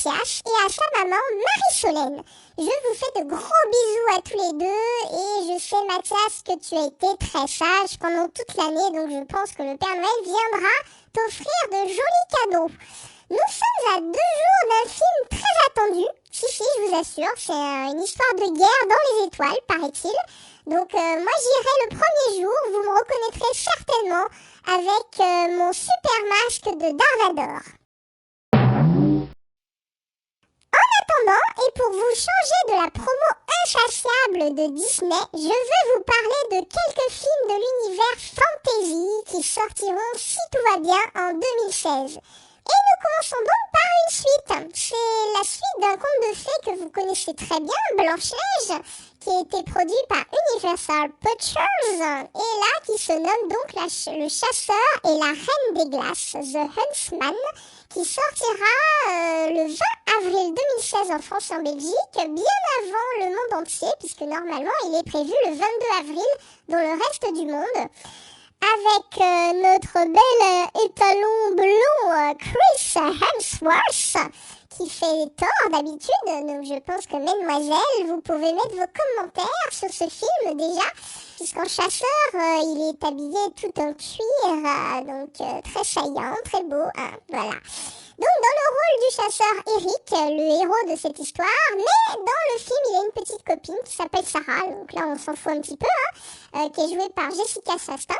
Mathias et à sa maman Marie-Solène. Je vous fais de gros bisous à tous les deux et je sais Mathias que tu as été très sage pendant toute l'année, donc je pense que le Père Noël viendra t'offrir de jolis cadeaux. Nous sommes à 2 jours d'un film très attendu. Si, je vous assure, c'est une histoire de guerre dans les étoiles, paraît-il. Donc moi j'irai le premier jour, vous me reconnaîtrez certainement avec mon super masque de Dark Vador. En attendant, et pour vous changer de la promo insatiable de Disney, je veux vous parler de quelques films de l'univers fantasy qui sortiront si tout va bien en 2016. Et nous commençons donc par une suite. C'est la suite d'un conte de fées que vous connaissez très bien, Blanche-Neige, qui a été produit par Universal Pictures, et là qui se nomme donc le chasseur et la reine des glaces, The Huntsman, qui sortira le 20 avril 2016 en France et en Belgique, bien avant le monde entier, puisque normalement il est prévu le 22 avril dans le reste du monde. Avec notre bel étalon blond Chris Hemsworth qui fait Thor d'habitude. Donc je pense que mesdemoiselles, vous pouvez mettre vos commentaires sur ce film déjà, puisqu'en chasseur, il est habillé tout en cuir, donc très saillant, très beau, voilà. Donc dans le rôle du chasseur Eric, le héros de cette histoire, mais dans le film il a une petite copine qui s'appelle Sarah, donc là on s'en fout un petit peu, qui est jouée par Jessica Chastain.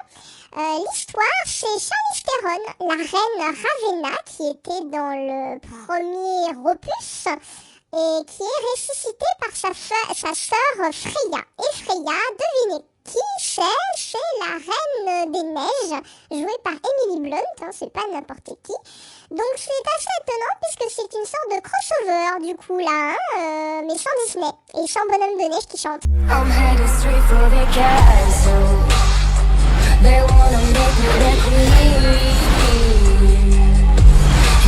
L'histoire c'est Charlize Theron, la reine Ravenna qui était dans le premier opus et qui est ressuscitée par sa sœur Freya. Et Freya, devinez qui c'est la reine des neiges, jouée par Emily Blunt, c'est pas n'importe qui. Donc c'est assez étonnant puisque c'est une sorte de crossover du coup là, mais sans Disney et sans bonhomme de neige qui chante. I'm headed straight for the castle. They wanna make me their queen.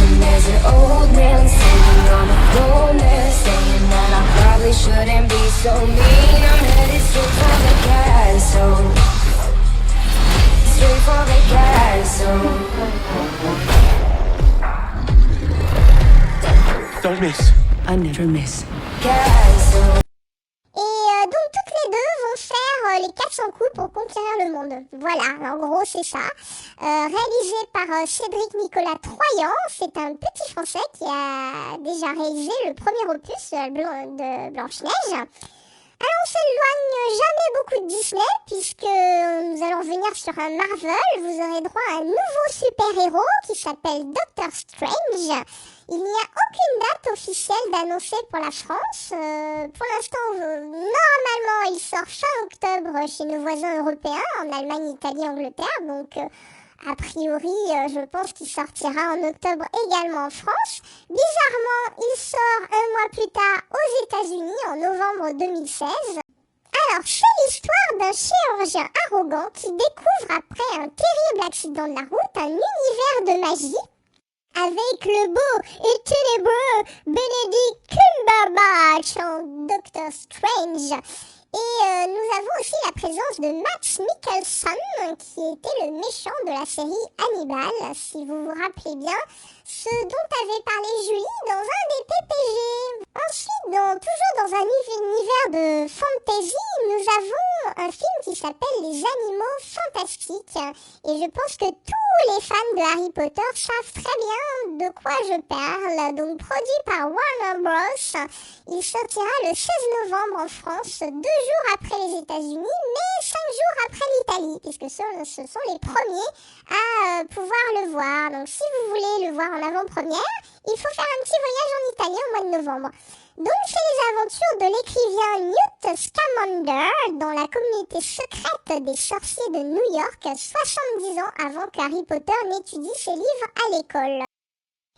And there's an old man sitting on a throne there saying that I probably shouldn't be so mean. I'm headed straight for the castle. Straight for the castle. Don't miss. I never miss. Et donc toutes les deux vont faire les 400 coups pour conquérir le monde. Voilà, en gros c'est ça. Réalisé par Cédric Nicolas Troyan, c'est un petit Français qui a déjà réalisé le premier opus de Blanche-Neige. Alors on s'éloigne jamais beaucoup de Disney puisque nous allons revenir sur un Marvel. Vous aurez droit à un nouveau super-héros qui s'appelle Doctor Strange. Il n'y a aucune date officielle d'annoncer pour la France. Pour l'instant, normalement, il sort fin octobre chez nos voisins européens, en Allemagne, Italie, Angleterre. Donc, a priori, je pense qu'il sortira en octobre également en France. Bizarrement, il sort un mois plus tard aux États-Unis, en novembre 2016. Alors, c'est l'histoire d'un chirurgien arrogant qui découvre après un terrible accident de la route un univers de magie avec le beau et ténébreux Benedict Cumberbatch en Doctor Strange. Et nous avons aussi la présence de Mads Mikkelsen, qui était le méchant de la série Hannibal, si vous vous rappelez bien, ce dont avait parlé Julie dans un des PPG. Ensuite, toujours dans un univers de fantasy, nous avons un film qui s'appelle Les Animaux Fantastiques. Et je pense que tous les fans de Harry Potter savent très bien de quoi je parle. Donc, produit par Warner Bros. Il sortira le 16 novembre en France, 2 jours après les États-Unis, mais 5 jours après l'Italie, puisque ce sont les premiers à pouvoir le voir. Donc, si vous voulez le voir en avant-première, il faut faire un petit voyage en Italie au mois de novembre. Donc, c'est les aventures de l'écrivain Newt Scamander dans la communauté secrète des sorciers de New York, 70 ans avant qu'Harry Potter n'étudie ses livres à l'école.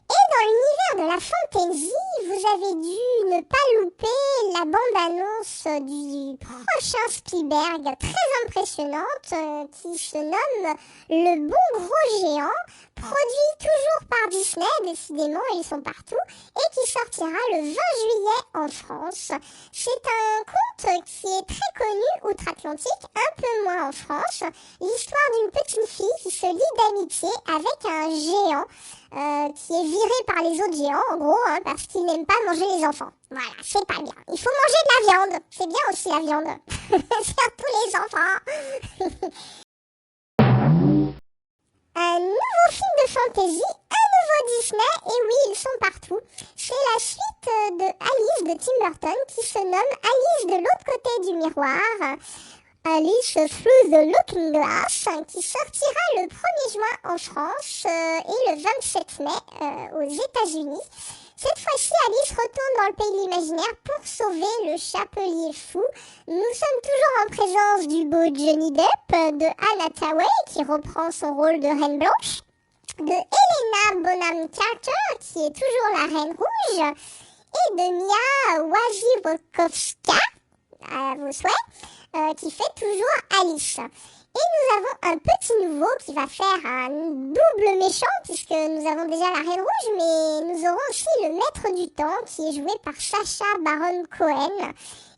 Et dans l'univers de la fantasy, vous avez dû ne pas louper la bande-annonce du prochain Spielberg, très impressionnante, qui se nomme Le Bon Gros Géant, produit toujours par par Disney, décidément, ils sont partout, et qui sortira le 20 juillet en France. C'est un conte qui est très connu outre-Atlantique, un peu moins en France. L'histoire d'une petite fille qui se lie d'amitié avec un géant qui est viré par les autres géants, en gros, parce qu'il n'aime pas manger les enfants. Voilà, c'est pas bien. Il faut manger de la viande. C'est bien aussi la viande. Surtout les enfants. Un nouveau film de fantasy, un nouveau Disney, et oui, ils sont partout. C'est la suite de Alice de Tim Burton qui se nomme Alice de l'autre côté du miroir. Alice Through the Looking Glass, qui sortira le 1er juin en France et le 27 mai aux États-Unis. Cette fois-ci, Alice retourne dans le pays de l'imaginaire pour sauver le chapelier fou. Nous sommes toujours en présence du beau Johnny Depp, de Anne Hathaway qui reprend son rôle de Reine Blanche, de Helena Bonham Carter qui est toujours la Reine Rouge, et de Mia Wasikowska, à vos souhaits, qui fait toujours Alice. Et nous avons un petit nouveau qui va faire un double méchant, puisque nous avons déjà la Reine Rouge, mais nous aurons aussi le Maître du Temps, qui est joué par Sacha Baron Cohen.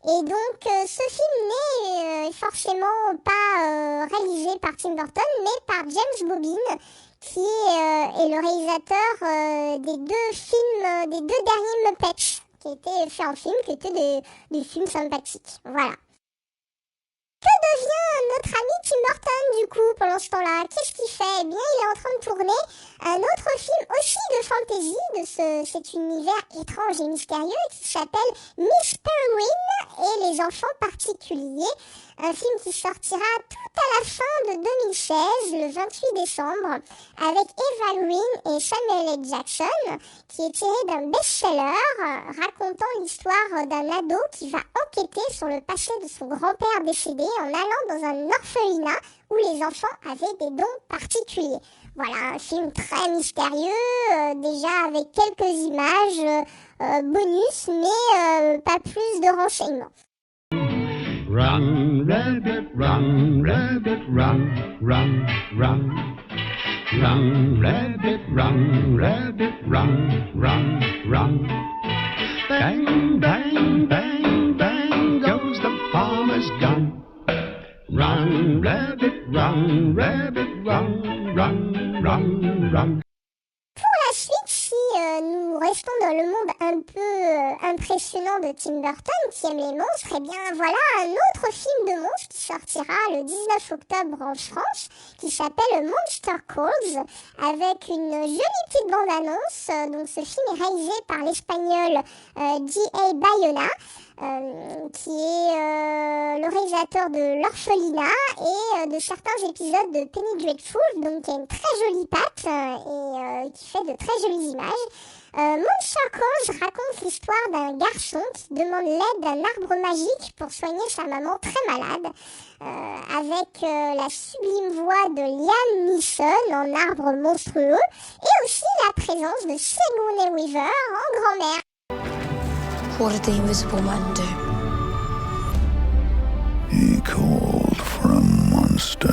Et donc, ce film n'est forcément pas réalisé par Tim Burton, mais par James Bobin, qui est le réalisateur des deux derniers Muppets, qui étaient faits en film, qui étaient des films sympathiques. Voilà. Que devient notre ami Tim Burton du coup pendant ce temps-là? Qu'est-ce qu'il fait? Eh bien, il est en train de tourner un autre film aussi de fantasy, de cet univers étrange et mystérieux qui s'appelle Miss Peregrine et les enfants particuliers. Un film qui sortira tout à la fin de 2016, le 28 décembre, avec Eva Green et Samuel L. Jackson, qui est tiré d'un best-seller racontant l'histoire d'un ado qui va enquêter sur le passé de son grand-père décédé en allant dans un orphelinat où les enfants avaient des dons particuliers. Voilà, un film très mystérieux, déjà avec quelques images bonus, mais pas plus de renseignements. Run, rabbit, run, rabbit, run, run, run. Run, rabbit, run, rabbit, run, run, run. Bang, bang, bang, bang goes the farmer's gun. Run, rabbit, run, rabbit, run, run, run, run. Pour la suite, si nous restons dans le monde un peu impressionnant de Tim Burton, qui aime les monstres, eh bien voilà un autre film de monstres qui sortira le 19 octobre en France, qui s'appelle Monster Calls, avec une jolie petite bande-annonce. Donc ce film est réalisé par l'espagnol G.A. Bayona, qui est le réalisateur de L'Orphelinat et de certains épisodes de Penny Dreadful, donc qui a une très jolie patte et qui fait de très jolies images. Monster Calls raconte l'histoire d'un garçon qui demande l'aide d'un arbre magique pour soigner sa maman très malade, avec la sublime voix de Liam Neeson en arbre monstrueux et aussi la présence de Sigourney Weaver en grand-mère. What did the Invisible Man do? He called for a monster.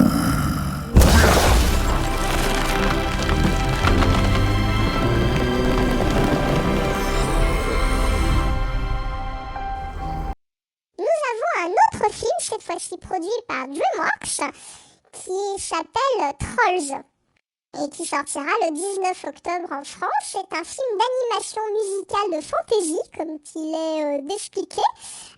Nous avons un autre film, cette fois-ci produit par DreamWorks, qui s'appelle Trolls, et qui sortira le 19 octobre en France. C'est un film d'animation musicale de fantasy, comme il est expliqué,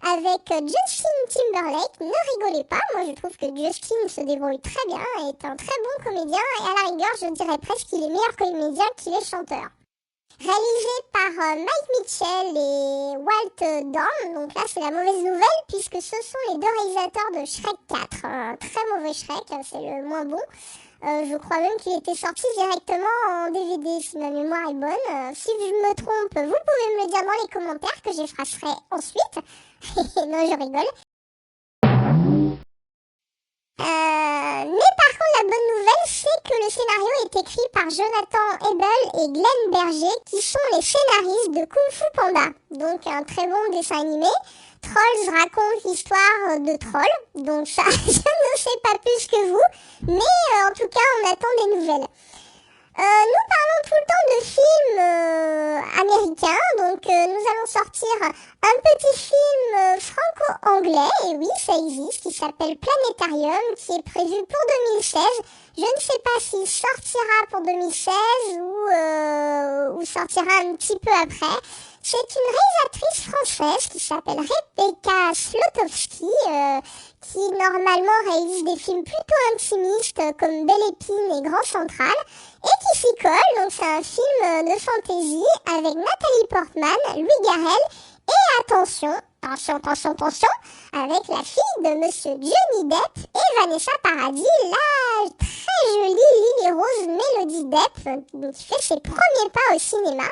avec Justin Timberlake. Ne rigolez pas, moi je trouve que Justin se débrouille très bien, est un très bon comédien, et à la rigueur, je dirais presque qu'il est meilleur comédien qu'il est chanteur. Réalisé par Mike Mitchell et Walt Dorn, donc là c'est la mauvaise nouvelle puisque ce sont les deux réalisateurs de Shrek 4, un très mauvais Shrek, c'est le moins bon. Je crois même qu'il était sorti directement en DVD si ma mémoire est bonne. Si je me trompe, vous pouvez me le dire dans les commentaires que j'effacerai ensuite. Non, je rigole. Mais par contre, la bonne nouvelle, c'est que le scénario est écrit par Jonathan Ebel et Glenn Berger, qui sont les scénaristes de Kung Fu Panda. Donc, un très bon dessin animé. Trolls raconte l'histoire de trolls. Donc ça, je ne sais pas plus que vous. Mais en tout cas, on attend des nouvelles. Nous parlons tout le temps de américain. Donc nous allons sortir un petit film franco-anglais, et oui, ça existe, qui s'appelle Planétarium, qui est prévu pour 2016. Je ne sais pas s'il sortira pour 2016 ou sortira un petit peu après. C'est une réalisatrice française qui s'appelle Rebecca Slotowski, qui normalement réalise des films plutôt intimistes comme Belle Épine et Grand Central, et qui s'y colle. Donc c'est un film de fantasy avec Nathalie Portman, Louis Garrel, et attention, avec la fille de Monsieur Johnny Depp et Vanessa Paradis, la très jolie Lily Rose Melody Depp, qui fait ses premiers pas au cinéma.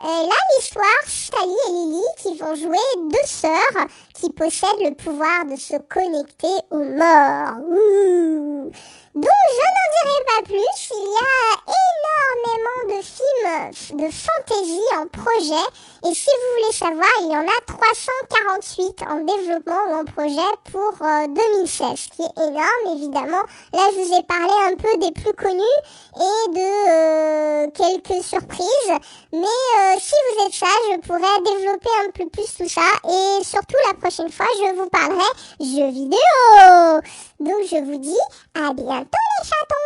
Là, l'histoire, Sally et Lily qui vont jouer deux sœurs qui possèdent le pouvoir de se connecter aux morts. Ouh. Donc, je n'en dirai pas plus. Il y a énormément de films de fantasy en projet. Et si vous voulez savoir, il y en a 348 en développement ou en projet pour 2016, ce qui est énorme, évidemment. Là, je vous ai parlé un peu des plus connus et de quelques surprises. Mais si vous êtes sage, je pourrais développer un peu plus tout ça. Et surtout, la prochaine fois, je vous parlerai jeux vidéo. Donc, je vous dis à bientôt les chatons.